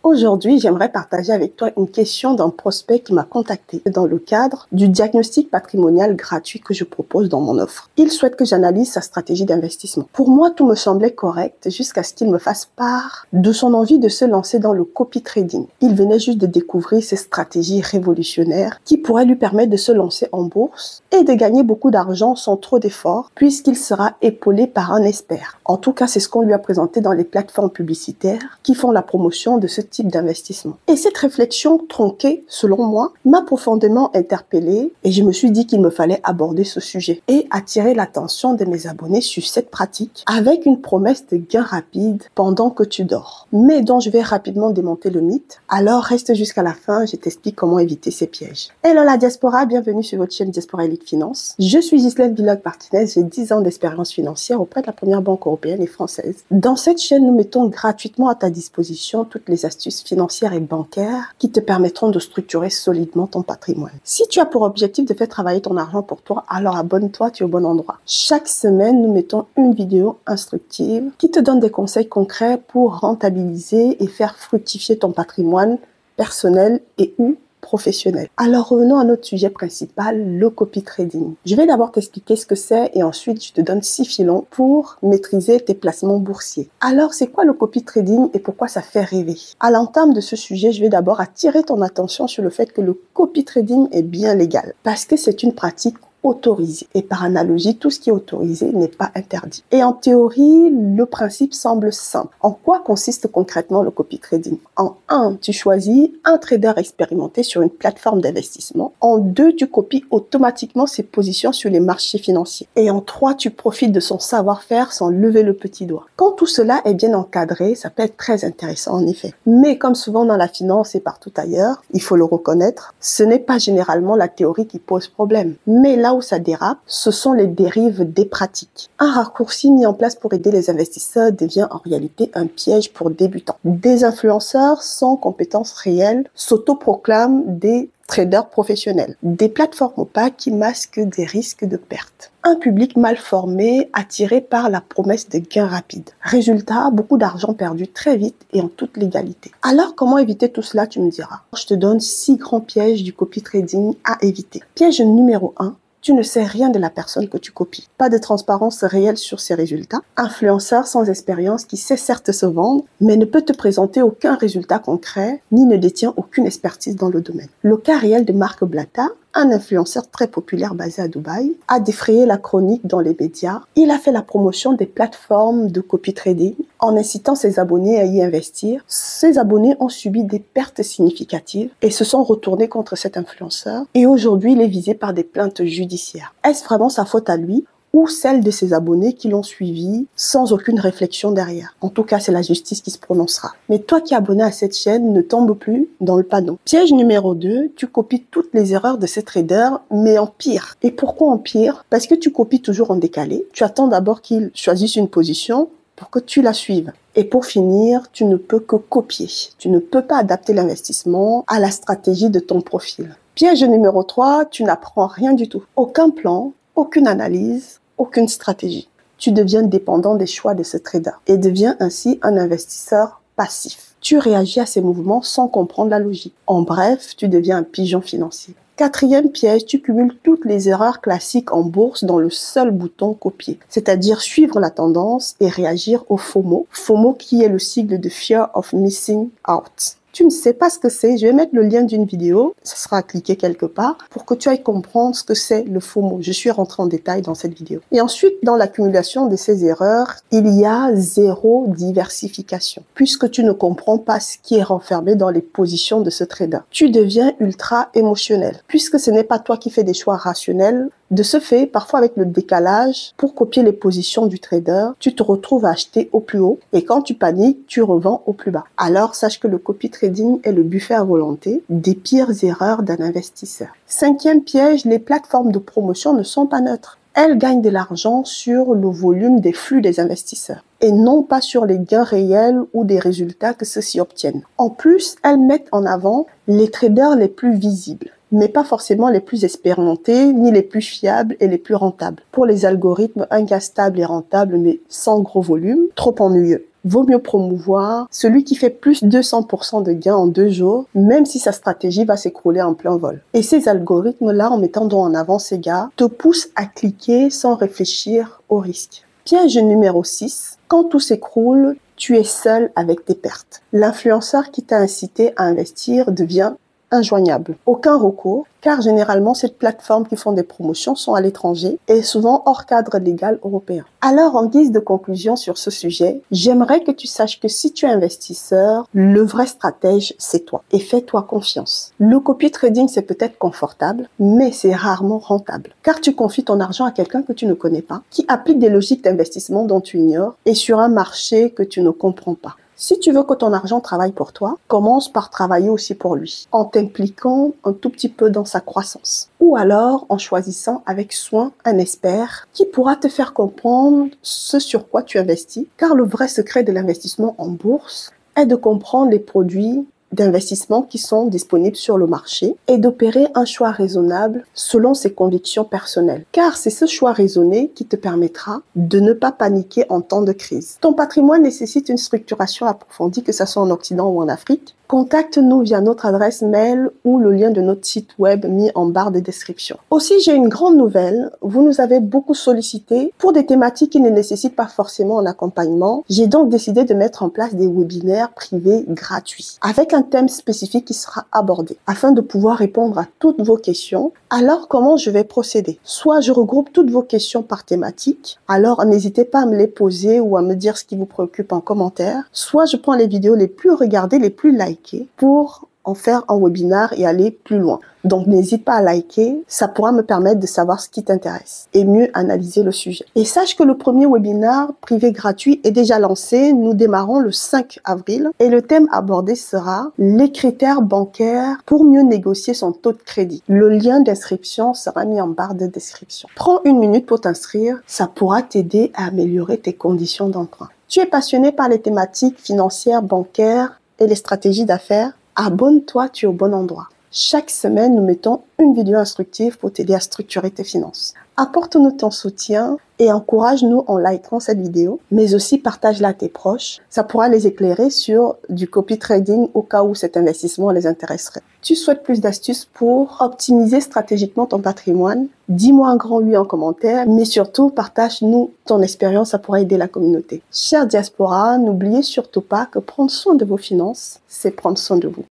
Aujourd'hui, j'aimerais partager avec toi une question d'un prospect qui m'a contacté dans le cadre du diagnostic patrimonial gratuit que je propose dans mon offre. Il souhaite que j'analyse sa stratégie d'investissement. Pour moi, tout me semblait correct jusqu'à ce qu'il me fasse part de son envie de se lancer dans le copy trading. Il venait juste de découvrir ces stratégies révolutionnaires qui pourraient lui permettre de se lancer en bourse et de gagner beaucoup d'argent sans trop d'efforts puisqu'il sera épaulé par un expert. En tout cas, c'est ce qu'on lui a présenté dans les plateformes publicitaires qui font la promotion de ce type d'investissement. Et cette réflexion tronquée, selon moi, m'a profondément interpellée et je me suis dit qu'il me fallait aborder ce sujet et attirer l'attention de mes abonnés sur cette pratique avec une promesse de gain rapide pendant que tu dors, mais dont je vais rapidement démonter le mythe. Alors reste jusqu'à la fin, je t'explique comment éviter ces pièges. Hello la diaspora, bienvenue sur votre chaîne Diaspora Elite Finance. Je suis Ghislaine Villog-Martinez, j'ai 10 ans d'expérience financière auprès de la première banque européenne et française. Dans cette chaîne, nous mettons gratuitement à ta disposition toutes les astuces financières et bancaires qui te permettront de structurer solidement ton patrimoine. Si tu as pour objectif de faire travailler ton argent pour toi, alors abonne-toi, tu es au bon endroit. Chaque semaine, nous mettons une vidéo instructive qui te donne des conseils concrets pour rentabiliser et faire fructifier ton patrimoine personnel et ou professionnel. Alors revenons à notre sujet principal, le copy trading. Je vais d'abord t'expliquer ce que c'est et ensuite je te donne 6 filons pour maîtriser tes placements boursiers. Alors c'est quoi le copy trading et pourquoi ça fait rêver? À l'entame de ce sujet, je vais d'abord attirer ton attention sur le fait que le copy trading est bien légal parce que c'est une pratique autorisé. Et par analogie, tout ce qui est autorisé n'est pas interdit. Et en théorie, le principe semble simple. En quoi consiste concrètement le copy trading? En 1, tu choisis un trader expérimenté sur une plateforme d'investissement. En 2, tu copies automatiquement ses positions sur les marchés financiers. Et en 3, tu profites de son savoir-faire sans lever le petit doigt. Quand tout cela est bien encadré, ça peut être très intéressant en effet. Mais comme souvent dans la finance et partout ailleurs, il faut le reconnaître, ce n'est pas généralement la théorie qui pose problème. Mais là où ça dérape, ce sont les dérives des pratiques. Un raccourci mis en place pour aider les investisseurs devient en réalité un piège pour débutants. Des influenceurs sans compétences réelles s'autoproclament des traders professionnels. Des plateformes opaques qui masquent des risques de perte. Un public mal formé, attiré par la promesse de gains rapides. Résultat, beaucoup d'argent perdu très vite et en toute légalité. Alors, comment éviter tout cela, tu me diras? Je te donne 6 grands pièges du copy trading à éviter. Piège numéro 1. Tu ne sais rien de la personne que tu copies. Pas de transparence réelle sur ses résultats. Influenceur sans expérience qui sait certes se vendre, mais ne peut te présenter aucun résultat concret, ni ne détient aucune expertise dans le domaine. Le cas réel de Marc Blatta, un influenceur très populaire basé à Dubaï, a défrayé la chronique dans les médias. Il a fait la promotion des plateformes de copy trading en incitant ses abonnés à y investir. Ses abonnés ont subi des pertes significatives et se sont retournés contre cet influenceur. Et aujourd'hui, il est visé par des plaintes judiciaires. Est-ce vraiment sa faute à lui ou celle de ses abonnés qui l'ont suivi sans aucune réflexion derrière? En tout cas, c'est la justice qui se prononcera. Mais toi qui es abonné à cette chaîne, ne tombe plus dans le panneau. Piège numéro 2, tu copies toutes les erreurs de ces traders, mais en pire. Et pourquoi en pire? Parce que tu copies toujours en décalé. Tu attends d'abord qu'ils choisissent une position pour que tu la suives. Et pour finir, tu ne peux que copier. Tu ne peux pas adapter l'investissement à la stratégie de ton profil. Piège numéro 3, tu n'apprends rien du tout. Aucun plan, aucune analyse, aucune stratégie. Tu deviens dépendant des choix de ce trader et deviens ainsi un investisseur passif. Tu réagis à ces mouvements sans comprendre la logique. En bref, tu deviens un pigeon financier. 4e piège, tu cumules toutes les erreurs classiques en bourse dans le seul bouton copier, c'est-à-dire suivre la tendance et réagir au FOMO. FOMO qui est le sigle de Fear of Missing Out. Tu ne sais pas ce que c'est, je vais mettre le lien d'une vidéo, ça sera à cliquer quelque part, pour que tu ailles comprendre ce que c'est le FOMO. Je suis rentrée en détail dans cette vidéo. Et ensuite, dans l'accumulation de ces erreurs, il y a zéro diversification, puisque tu ne comprends pas ce qui est renfermé dans les positions de ce trader. Tu deviens ultra émotionnel, puisque ce n'est pas toi qui fais des choix rationnels. De ce fait, parfois avec le décalage, pour copier les positions du trader, tu te retrouves à acheter au plus haut et quand tu paniques, tu revends au plus bas. Alors, sache que le copy trading est le buffet à volonté des pires erreurs d'un investisseur. 5e piège, les plateformes de promotion ne sont pas neutres. Elles gagnent de l'argent sur le volume des flux des investisseurs et non pas sur les gains réels ou des résultats que ceux-ci obtiennent. En plus, elles mettent en avant les traders les plus visibles, mais pas forcément les plus expérimentés, ni les plus fiables et les plus rentables. Pour les algorithmes, un gain stable et rentable, mais sans gros volume, trop ennuyeux. vaut mieux promouvoir celui qui fait plus de 200% de gains en 2 jours, même si sa stratégie va s'écrouler en plein vol. Et ces algorithmes-là, en mettant en avant ces gars, te poussent à cliquer sans réfléchir au risque. Piège numéro 6. Quand tout s'écroule, tu es seul avec tes pertes. L'influenceur qui t'a incité à investir devient injoignable. Aucun recours, car généralement, ces plateformes qui font des promotions sont à l'étranger et souvent hors cadre légal européen. Alors, en guise de conclusion sur ce sujet, j'aimerais que tu saches que si tu es investisseur, le vrai stratège, c'est toi. Et fais-toi confiance. Le copy trading, c'est peut-être confortable, mais c'est rarement rentable. Car tu confies ton argent à quelqu'un que tu ne connais pas, qui applique des logiques d'investissement dont tu ignores et sur un marché que tu ne comprends pas. Si tu veux que ton argent travaille pour toi, commence par travailler aussi pour lui, en t'impliquant un tout petit peu dans sa croissance. Ou alors en choisissant avec soin un expert qui pourra te faire comprendre ce sur quoi tu investis, car le vrai secret de l'investissement en bourse est de comprendre les produits d'investissement qui sont disponibles sur le marché et d'opérer un choix raisonnable selon ses convictions personnelles. Car c'est ce choix raisonné qui te permettra de ne pas paniquer en temps de crise. Ton patrimoine nécessite une structuration approfondie, que ce soit en Occident ou en Afrique. Contacte-nous via notre adresse mail ou le lien de notre site web mis en barre de description. Aussi, j'ai une grande nouvelle. Vous nous avez beaucoup sollicité pour des thématiques qui ne nécessitent pas forcément un accompagnement. J'ai donc décidé de mettre en place des webinaires privés gratuits avec un thème spécifique qui sera abordé afin de pouvoir répondre à toutes vos questions. Alors, comment je vais procéder? Soit je regroupe toutes vos questions par thématique. Alors, n'hésitez pas à me les poser ou à me dire ce qui vous préoccupe en commentaire. Soit je prends les vidéos les plus regardées, les plus likées pour en faire un webinaire et aller plus loin. Donc, n'hésite pas à liker, ça pourra me permettre de savoir ce qui t'intéresse et mieux analyser le sujet. Et sache que le premier webinaire privé gratuit est déjà lancé. Nous démarrons le 5 avril et le thème abordé sera les critères bancaires pour mieux négocier son taux de crédit. Le lien d'inscription sera mis en barre de description. Prends une minute pour t'inscrire, ça pourra t'aider à améliorer tes conditions d'emprunt. Tu es passionné par les thématiques financières, bancaires et les stratégies d'affaires? Abonne-toi, tu es au bon endroit. Chaque semaine, nous mettons une vidéo instructive pour t'aider à structurer tes finances. Apporte-nous ton soutien et encourage-nous en likant cette vidéo, mais aussi partage-la à tes proches. Ça pourra les éclairer sur du copy trading au cas où cet investissement les intéresserait. Tu souhaites plus d'astuces pour optimiser stratégiquement ton patrimoine? Dis-moi un grand oui en commentaire, mais surtout partage-nous ton expérience, ça pourra aider la communauté. Chère diaspora, n'oubliez surtout pas que prendre soin de vos finances, c'est prendre soin de vous.